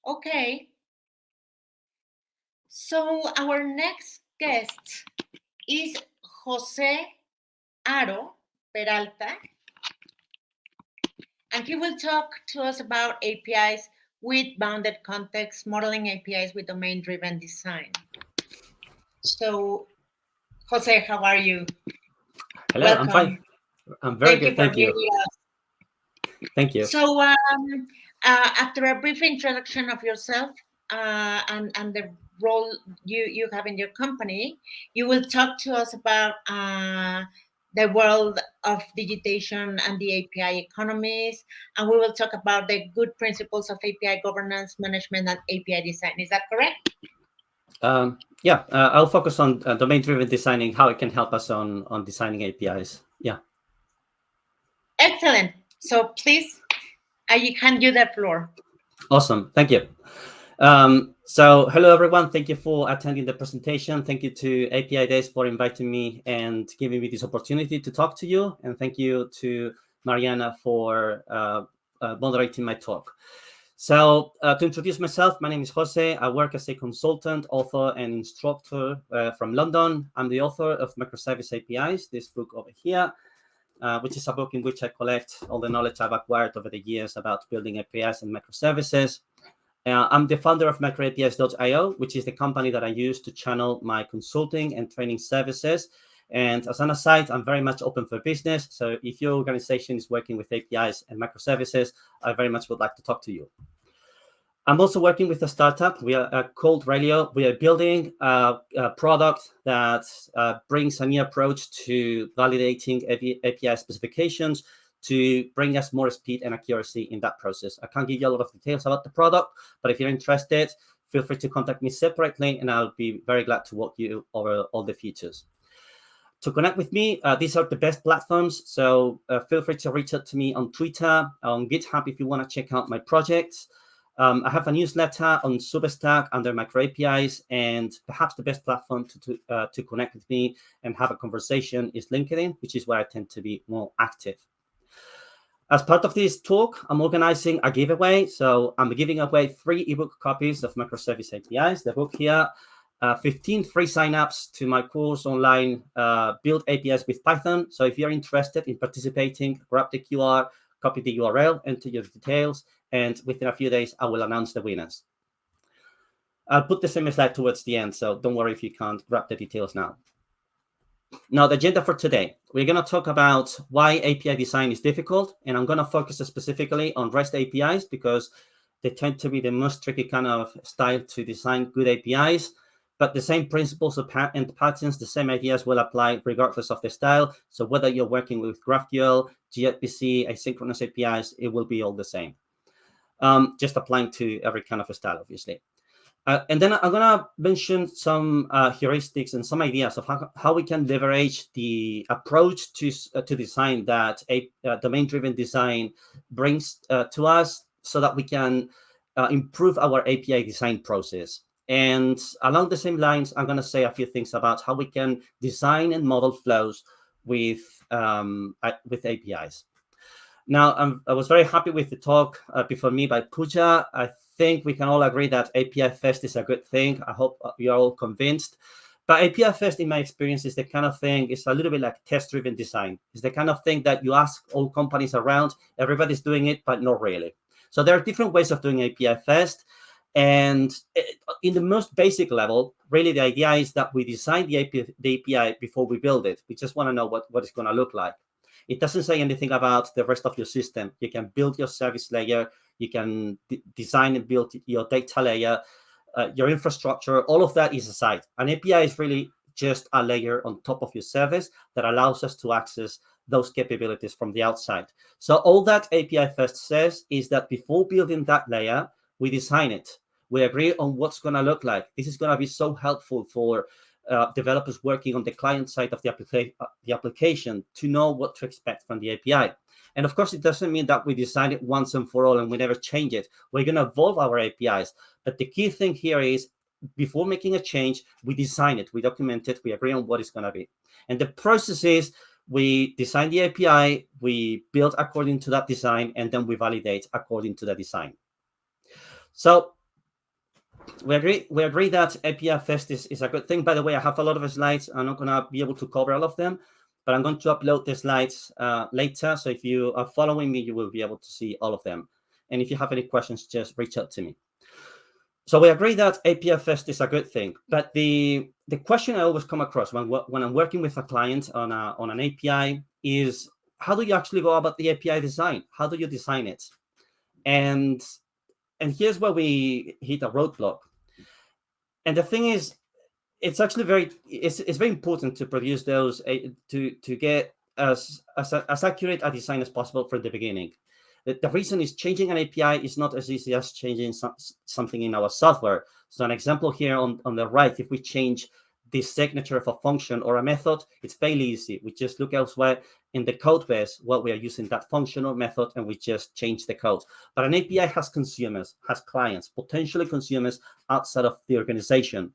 Okay. So our next guest is José Haro Peralta, and he will talk to us about APIs with bounded context, modeling APIs with domain-driven design. So, Jose, how are you? Hello, Welcome. I'm fine. I'm very Thank you good, for thank being you. with us. Thank you. So, after a brief introduction of yourself and the role you have in your company, you will talk to us about the world of digitation and the API economies, and we will talk about the good principles of API governance, management, and API design. Is that correct? Yeah, I'll focus on domain-driven designing, how it can help us on designing APIs. Yeah, Excellent. So, please, I hand you the floor. awesome. Thank you. So hello, everyone. Thank you for attending the presentation. Thank you to API Days for inviting me and giving me this opportunity to talk to you. And thank you to Mariana for moderating my talk. So to introduce myself, my name is Jose. I work as a consultant, author, and instructor from London. I'm the author of Microservice APIs, this book over here, which is a book in which I collect all the knowledge I've acquired over the years about building APIs and microservices. I'm the founder of microapis.io, which is the company that I use to channel my consulting and training services. And as an aside, I'm very much open for business. So if your organization is working with APIs and microservices, I very much would like to talk to you. I'm also working with a startup. We are called Relio. We are building a product that brings a new approach to validating API specifications to bring us more speed and accuracy in that process. I can't give you a lot of details about the product, but if you're interested, feel free to contact me separately, and I'll be very glad to walk you over all the features. To connect with me, these are the best platforms. So feel free to reach out to me on Twitter, on GitHub if you want to check out my projects. I have a newsletter on Substack under Micro APIs, and perhaps the best platform to connect with me and have a conversation is LinkedIn, which is where I tend to be more active. As part of this talk, I'm organizing a giveaway. So I'm giving away 3 ebook copies of Microservice APIs, the book here, 15 free signups to my course online, Build APIs with Python. So if you're interested in participating, grab the QR, copy the URL, enter your details, and within a few days, I will announce the winners. I'll put the same slide towards the end, so don't worry if you can't grab the details now. Now, the agenda for today, we're going to talk about why API design is difficult, and I'm going to focus specifically on REST APIs because they tend to be the most tricky kind of style to design good APIs, but the same principles and patterns, the same ideas will apply regardless of the style. So whether you're working with GraphQL, gRPC, asynchronous APIs, it will be all the same. Just applying to every kind of a style, obviously. And then I'm going to mention some heuristics and some ideas of how we can leverage the approach to design that a domain-driven design brings to us so that we can improve our API design process. And along the same lines, I'm going to say a few things about how we can design and model flows with APIs. Now, I was very happy with the talk before me by Pooja. I think we can all agree that API First is a good thing. I hope you're all convinced. But API First, in my experience, is the kind of thing, it's a little bit like test-driven design. It's the kind of thing that you ask all companies around, everybody's doing it, but not really. So there are different ways of doing API First. And in the most basic level, really the idea is that we design the API before we build it. We just want to know what it's going to look like. It doesn't say anything about the rest of your system. You can build your service layer. You can design and build your data layer, your infrastructure. All of that is aside. An API is really just a layer on top of your service that allows us to access those capabilities from the outside. So all that API First says is that before building that layer, we design it. We agree on what's going to look like. This is going to be so helpful for developers working on the client side of the application to know what to expect from the API. And of course, it doesn't mean that we design it once and for all and we never change it. We're going to evolve our APIs. But the key thing here is before making a change, we design it, we document it, we agree on what it's going to be. And the process is we design the API, we build according to that design, and then we validate according to the design. So We agree that API Fest is a good thing. By the way, I have a lot of slides. I'm not going to be able to cover all of them, but I'm going to upload the slides later. So if you are following me, you will be able to see all of them. And if you have any questions, just reach out to me. So we agree that API Fest is a good thing. But the question I always come across when I'm working with a client on an API is, how do you actually go about the API design? How do you design it? And here's where we hit a roadblock. And the thing is, it's actually it's very important to produce those to get as accurate a design as possible from the beginning. The reason is changing an API is not as easy as changing something in our software. So an example here on the right, if we change the signature of a function or a method, it's fairly easy. We just look elsewhere in the code base what we are using that function or method, and we just change the code. But an API has consumers, has clients, potentially consumers outside of the organization.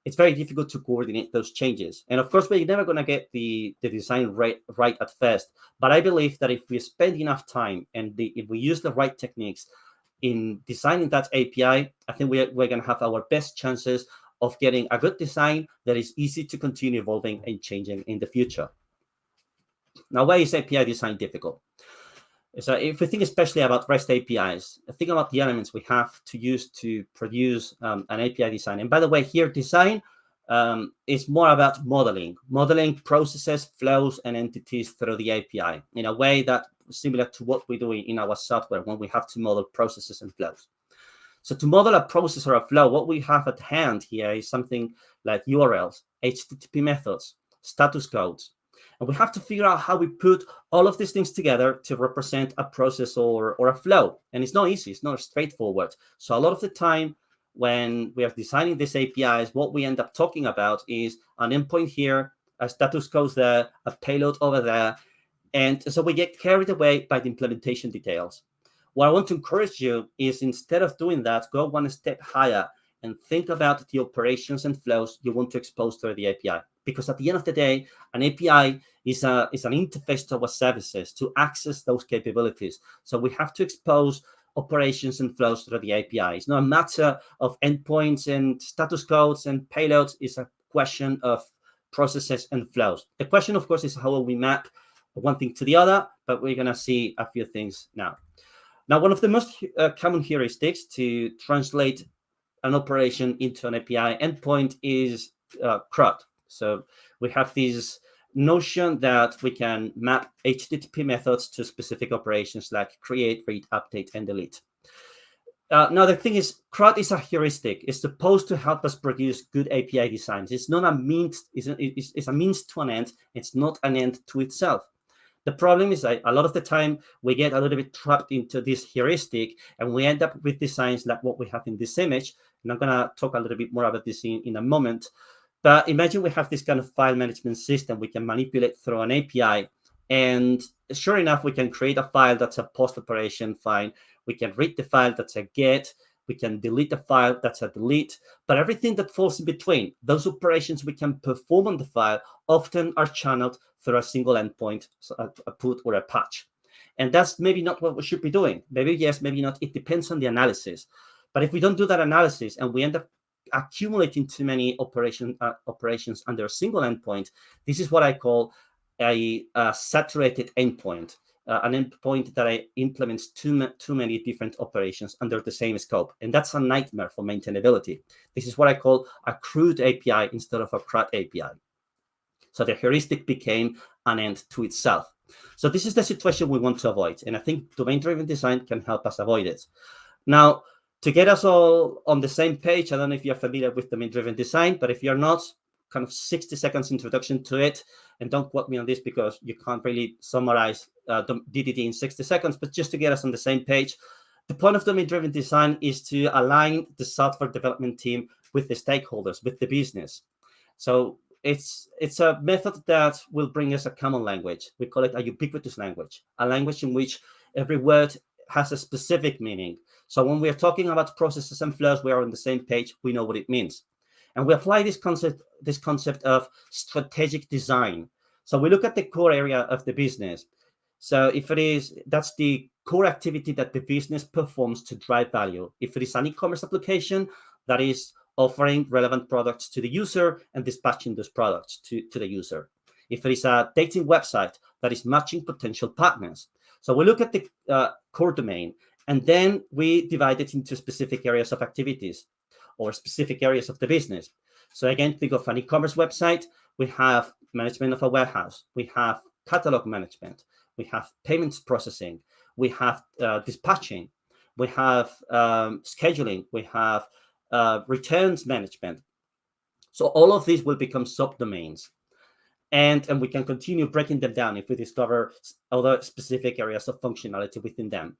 It's very difficult to coordinate those changes. And of course, we're never going to get the design right at first. But I believe that if we spend enough time and if we use the right techniques in designing that API, I think we're going to have our best chances of getting a good design that is easy to continue evolving and changing in the future. Now, why is API design difficult? So if we think especially about REST APIs, think about the elements we have to use to produce an API design. And by the way, here design is more about modeling processes, flows, and entities through the API in a way that similar to what we do in our software when we have to model processes and flows. So to model a process or a flow, what we have at hand here is something like URLs, HTTP methods, status codes. And we have to figure out how we put all of these things together to represent a process or a flow. And it's not easy. It's not straightforward. So a lot of the time when we are designing these APIs, what we end up talking about is an endpoint here, a status code there, a payload over there. And so we get carried away by the implementation details. What I want to encourage you is, instead of doing that, go one step higher and think about the operations and flows you want to expose through the API. Because at the end of the day, an API is an interface to our services to access those capabilities. So we have to expose operations and flows through the API. It's not a matter of endpoints and status codes and payloads. It's a question of processes and flows. The question, of course, is how will we map one thing to the other, but we're going to see a few things now. Now, one of the most common heuristics to translate an operation into an API endpoint is CRUD. So we have this notion that we can map HTTP methods to specific operations like create, read, update, and delete. Now, the thing is, CRUD is a heuristic. It's supposed to help us produce good API designs. It's not a means. It's a means to an end. It's not an end to itself. The problem is that a lot of the time we get a little bit trapped into this heuristic, and we end up with designs like what we have in this image. And I'm going to talk a little bit more about this in a moment. But imagine we have this kind of file management system we can manipulate through an API. And sure enough, we can create a file that's a post-operation file. We can read the file, that's a get. We can delete the file, that's a delete. But everything that falls in between, those operations we can perform on the file, often are channeled through a single endpoint, so a put or a patch. And that's maybe not what we should be doing. Maybe yes, maybe not. It depends on the analysis. But if we don't do that analysis and we end up accumulating too many operations under a single endpoint, this is what I call a saturated endpoint. An endpoint that implements too many different operations under the same scope. And that's a nightmare for maintainability. This is what I call a crude API instead of a CRUD API. So the heuristic became an end to itself. So this is the situation we want to avoid. And I think domain-driven design can help us avoid it. Now, to get us all on the same page, I don't know if you're familiar with domain-driven design, but if you're not, kind of 60 seconds introduction to it. And don't quote me on this because you can't really summarize DDD in 60 seconds, but just to get us on the same page, the point of domain-driven design is to align the software development team with the stakeholders, with the business. So it's a method that will bring us a common language. We call it a ubiquitous language, a language in which every word has a specific meaning. So when we are talking about processes and flows, we are on the same page. We know what it means. And we apply this concept of strategic design. So we look at the core area of the business. So if it is, that's the core activity that the business performs to drive value. If it is an e-commerce application, that is offering relevant products to the user and dispatching those products to the user. If it is a dating website, that is matching potential partners. So we look at the core domain, and then we divide it into specific areas of activities or specific areas of the business. So again, think of an e-commerce website. We have management of a warehouse. We have catalog management. We have payments processing. We have dispatching. We have scheduling. We have returns management. So all of these will become subdomains. And we can continue breaking them down if we discover other specific areas of functionality within them.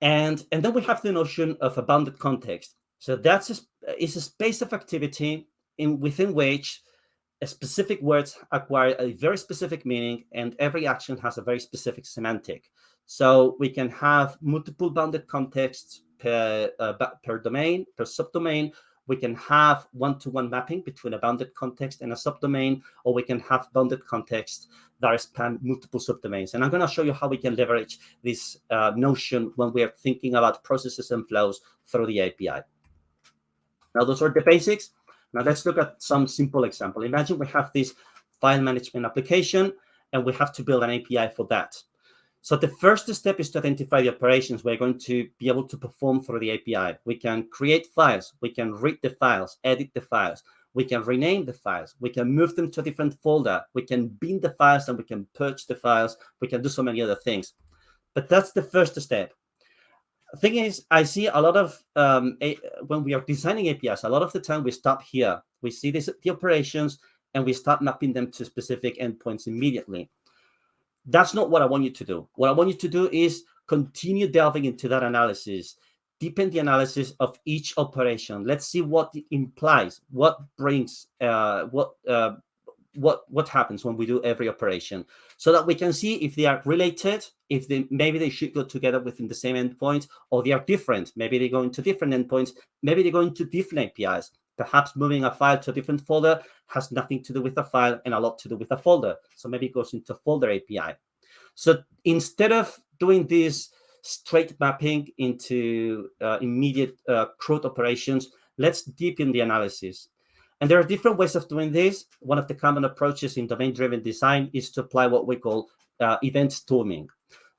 And then we have the notion of a bounded context. So is a space of activity within which specific words acquire a very specific meaning, and every action has a very specific semantic. So we can have multiple bounded contexts per domain, per subdomain. We can have one-to-one mapping between a bounded context and a subdomain, or we can have bounded context that span multiple subdomains. And I'm going to show you how we can leverage this notion when we are thinking about processes and flows through the API. Now, those are the basics. Now, let's look at some simple example. Imagine we have this file management application, and we have to build an API for that. So the first step is to identify the operations we're going to be able to perform through the API. We can create files. We can read the files, edit the files. We can rename the files. We can move them to a different folder. We can bin the files, and we can purge the files. We can do so many other things. But that's the first step. The thing is, I see a lot of, when we are designing APIs, a lot of the time we stop here. We see the operations, and we start mapping them to specific endpoints immediately. That's not what I want you to do. What I want you to do is continue delving into that analysis, deepen the analysis of each operation. Let's see what it implies, what brings, what happens when we do every operation, so that we can see if they are related, if maybe they should go together within the same endpoint, or they are different. Maybe they go into different endpoints. Maybe they go into different APIs. Perhaps moving a file to a different folder has nothing to do with a file and a lot to do with a folder. So maybe it goes into folder API. So instead of doing this straight mapping into immediate CRUD operations, let's deepen the analysis. And there are different ways of doing this. One of the common approaches in domain-driven design is to apply what we call event storming.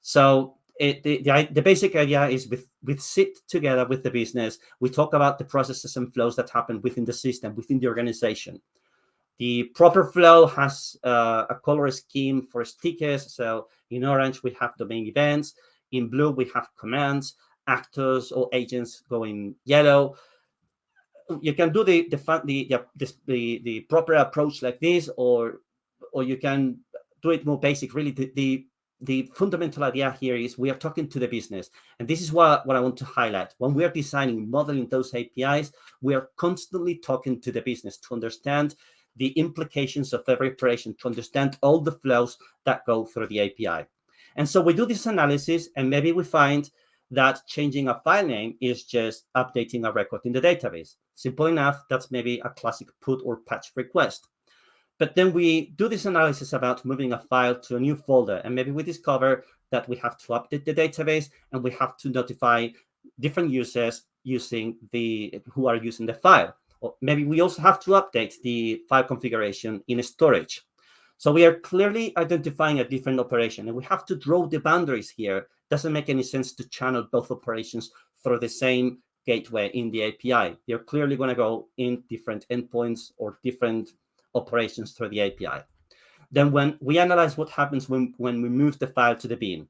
So the basic idea is we sit together with the business. We talk about the processes and flows that happen within the system, within the organization. The proper flow has a color scheme for stickers. So in orange, we have domain events. In blue, we have commands, actors or agents going yellow. You can do the proper approach like this, or you can do it more basic. Really, the fundamental idea here is we are talking to the business. And this is what I want to highlight. When we are designing, modeling those APIs, we are constantly talking to the business to understand the implications of every operation, to understand all the flows that go through the API. And so we do this analysis, and maybe we find that changing a file name is just updating a record in the database. Simple enough. That's maybe a classic put or patch request. But then we do this analysis about moving a file to a new folder, and maybe we discover that we have to update the database, and we have to notify different users who are using the file. Or maybe we also have to update the file configuration in storage. So we are clearly identifying a different operation, and we have to draw the boundaries here. Doesn't make any sense to channel both operations through the same gateway in the API. They're clearly going to go in different endpoints or different operations through the API. Then when we analyze what happens when we move the file to the bin,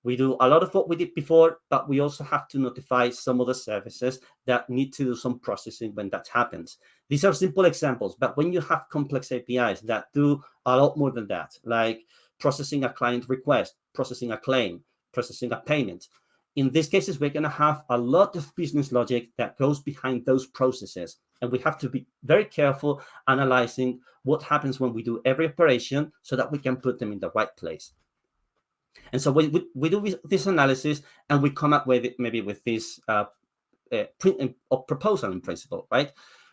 we do a lot of what we did before, but we also have to notify some of the services that need to do some processing when that happens. These are simple examples, but when you have complex APIs that do a lot more than that, like processing a client request, processing a claim, processing a payment, in these cases, we're going to have a lot of business logic that goes behind those processes. And we have to be very careful analyzing what happens when we do every operation so that we can put them in the right place. And so we do this analysis, and we come up with this proposal in principle, right?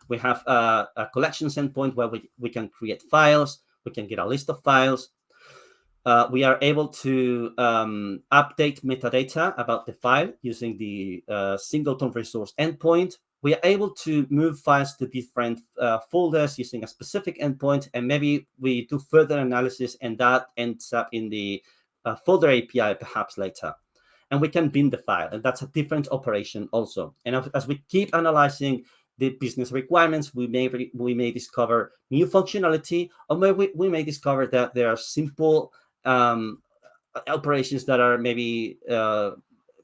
We have a collections endpoint where we can create files. We can get a list of files. We are able to update metadata about the file using the singleton resource endpoint. we are able to move files to different folders using a specific endpoint, and maybe we do further analysis, and that ends up in the folder API perhaps later. And we can bin the file, and that's a different operation also. And as we keep analyzing the business requirements, we may discover new functionality, or maybe we may discover that there are simple operations that are maybe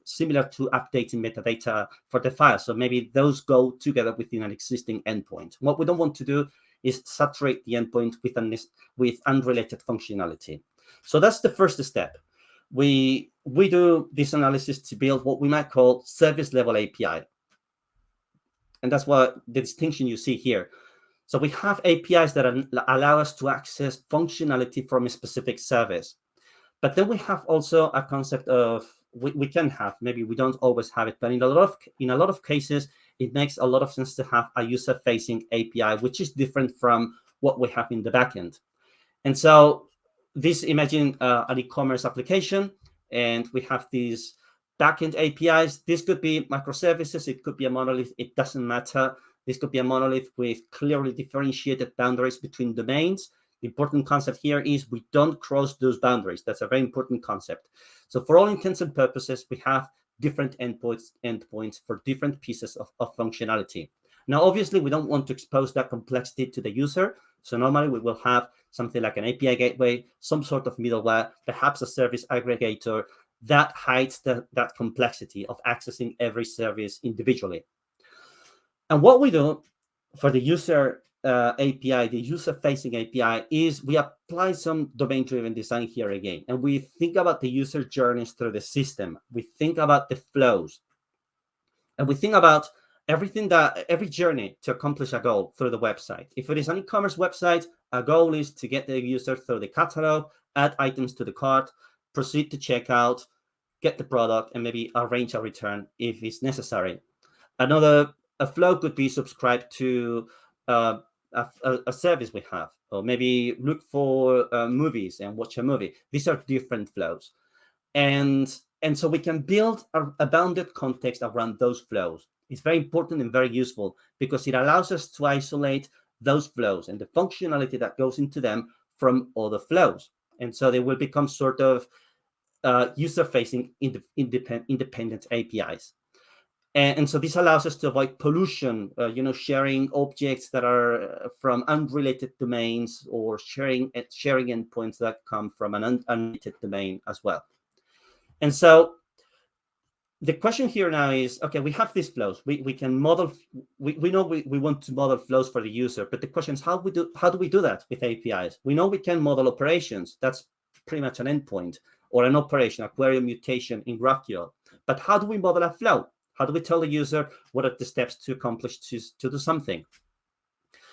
similar to updating metadata for the file. So maybe those go together within an existing endpoint. What we don't want to do is saturate the endpoint with unrelated functionality. So that's the first step. We do this analysis to build what we might call service level API. And that's what the distinction you see here. So we have APIs that allow us to access functionality from a specific service. But then we have also a concept of, we can have, maybe we don't always have it, but in a lot of cases, it makes a lot of sense to have a user-facing API, which is different from what we have in the backend. And so imagine an e-commerce application, and we have these backend APIs. This could be microservices, it could be a monolith, it doesn't matter. This could be a monolith with clearly differentiated boundaries between domains. The important concept here is we don't cross those boundaries. That's a very important concept. So for all intents and purposes, we have different endpoints for different pieces of functionality. Now, obviously, we don't want to expose that complexity to the user. So normally we will have something like an API gateway, some sort of middleware, perhaps a service aggregator that hides that complexity of accessing every service individually. And what we do for the user API, the user-facing API, is we apply some domain-driven design here again. And we think about the user journeys through the system. We think about the flows. And we think about every journey to accomplish a goal through the website. If it is an e-commerce website, a goal is to get the user through the catalog, add items to the cart, proceed to checkout, get the product, and maybe arrange a return if it's necessary. A flow could be subscribed to a service we have, or maybe look for movies and watch a movie. These are different flows. And so we can build a bounded context around those flows. It's very important and very useful because it allows us to isolate those flows and the functionality that goes into them from other flows. And so they will become sort of user-facing independent APIs. And so this allows us to avoid pollution, sharing objects that are from unrelated domains, or sharing endpoints that come from an unrelated domain as well. And so the question here now is, okay, we have these flows. We can model, we know we want to model flows for the user, but the question is how do we do that with APIs? We know we can model operations. That's pretty much an endpoint or an operation, a query mutation in GraphQL. But how do we model a flow? How do we tell the user what are the steps to accomplish to do something?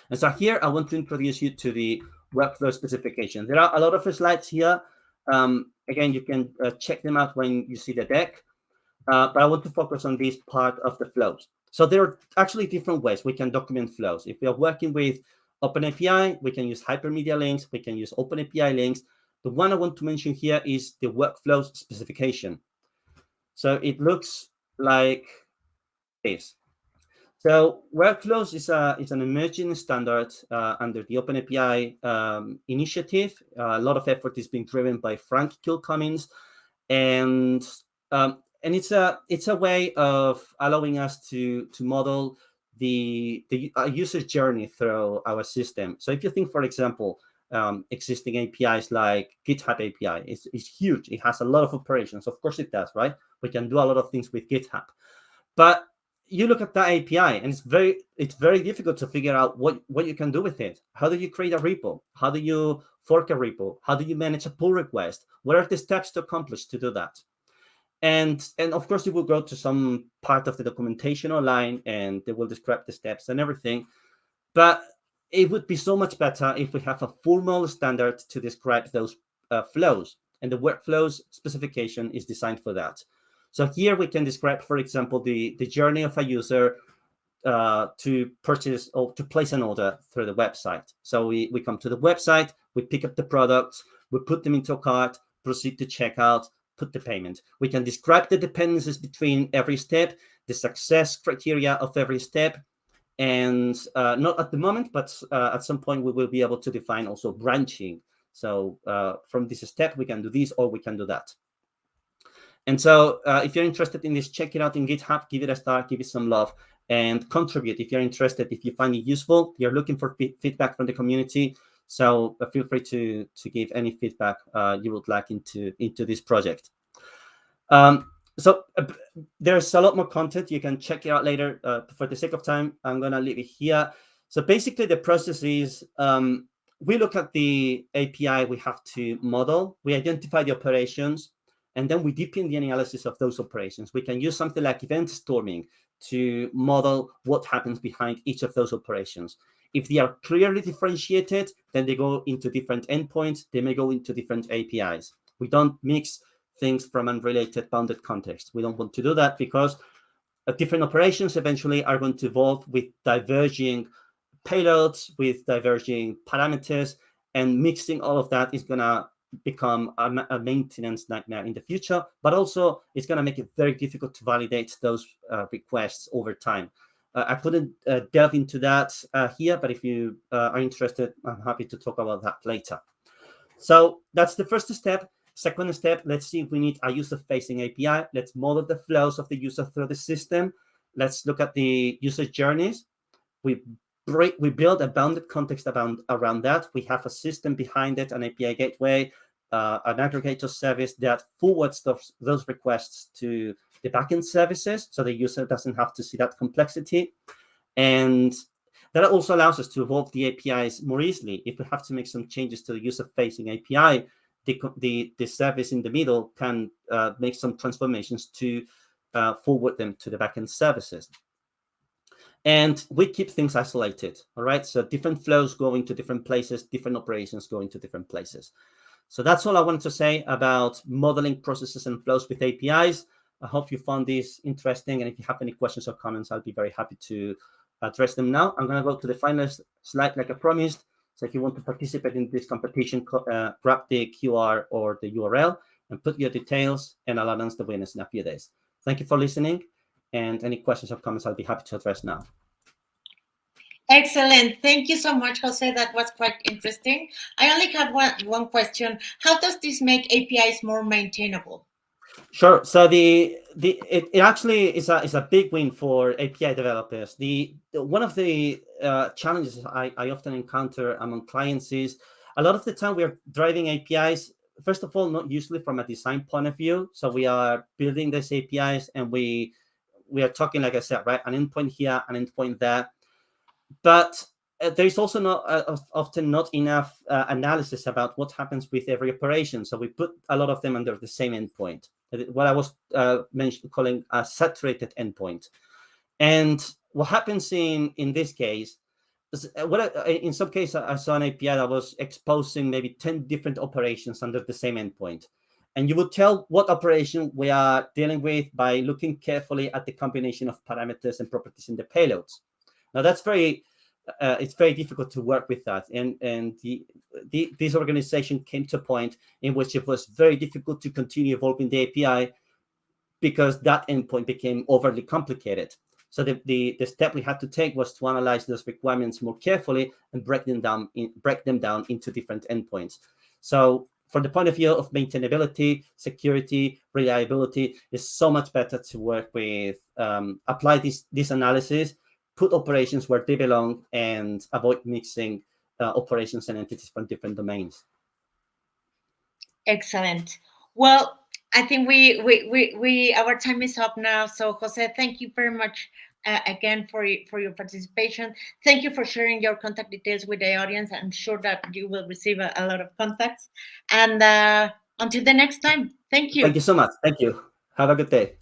And so here I want to introduce you to the workflow specification. There are a lot of slides here. Again, you can check them out when you see the deck. But I want to focus on this part of the flows. So there are actually different ways we can document flows. If we are working with OpenAPI, we can use hypermedia links. We can use OpenAPI links. The one I want to mention here is the workflows specification. So it looks like this. So workflows is an emerging standard under the OpenAPI initiative. A lot of effort is being driven by Frank Kilcummins, and it's a way of allowing us to model the user journey through our system. So if you think, for example, existing APIs like GitHub API is huge. It has a lot of operations. Of course it does, right? We can do a lot of things with GitHub. But you look at that API and it's very difficult to figure out what you can do with it. How do you create a repo? How do you fork a repo? How do you manage a pull request? What are the steps to accomplish to do that? And of course, you will go to some part of the documentation online and they will describe the steps and everything. But it would be so much better if we have a formal standard to describe those flows. And the workflows specification is designed for that. So here we can describe, for example, the journey of a user to purchase or to place an order through the website. So we come to the website, we pick up the products, we put them into a cart, proceed to checkout, put the payment. We can describe the dependencies between every step, the success criteria of every step. And not at the moment, but at some point we will be able to define also branching. So from this step, we can do this or we can do that. And so if you're interested in this, check it out in GitHub, give it a star, give it some love, and contribute if you're interested, if you find it useful. You're looking for feedback from the community. So feel free to give any feedback you would like into this project. So there's a lot more content. You can check it out later. For the sake of time, I'm going to leave it here. So basically, the process is we look at the API we have to model. We identify the operations, and then we deepen the analysis of those operations. We can use something like event storming to model what happens behind each of those operations. If they are clearly differentiated, then they go into different endpoints. They may go into different APIs. We don't mix things from unrelated bounded context. We don't want to do that because different operations eventually are going to evolve with diverging payloads, with diverging parameters, and mixing all of that is going to become a maintenance nightmare in the future, but also it's going to make it very difficult to validate those requests over time. I couldn't delve into that here, but if you are interested, I'm happy to talk about that later. So that's the first step. Second step, let's see if we need a user-facing API. Let's model the flows of the user through the system. Let's look at the user journeys. We build a bounded context around that. We have a system behind it, an API gateway, an aggregator service that forwards those requests to the backend services, so the user doesn't have to see that complexity. And that also allows us to evolve the APIs more easily. If we have to make some changes to the user-facing API, the service in the middle can make some transformations to forward them to the backend services. And we keep things isolated, all right? So different flows going to different places, different operations going to different places. So that's all I wanted to say about modeling processes and flows with APIs. I hope you found this interesting. And if you have any questions or comments, I'll be very happy to address them now. I'm going to go to the final slide like I promised. So if you want to participate in this competition, grab the QR or the URL and put your details, and I'll announce the winners in a few days. Thank you for listening. And any questions or comments, I'll be happy to address now. Excellent. Thank you so much, Jose. That was quite interesting. I only have one question. How does this make APIs more maintainable? Sure. So it actually is a big win for API developers. One of the challenges I often encounter among clients is a lot of the time we are driving APIs. First of all, not usually from a design point of view. So we are building these APIs and we are talking, like I said, right, an endpoint here, an endpoint there. But there is also often not enough analysis about what happens with every operation. So we put a lot of them under the same endpoint, what I was calling a saturated endpoint. And what happens in this case is, in some cases, I saw an API that was exposing maybe 10 different operations under the same endpoint. And you would tell what operation we are dealing with by looking carefully at the combination of parameters and properties in the payloads. Now that's it's very difficult to work with that, and this organization came to a point in which it was very difficult to continue evolving the API because that endpoint became overly complicated. So the step we had to take was to analyze those requirements more carefully and break them down into different endpoints. So from the point of view of maintainability, security, reliability, it's so much better to work with apply this analysis, put operations where they belong, and avoid mixing operations and entities from different domains. Excellent. Well, I think our time is up now. So, Jose, thank you very much again for your participation. Thank you for sharing your contact details with the audience. I'm sure that you will receive a lot of contacts. And until the next time, thank you. Thank you so much. Thank you. Have a good day.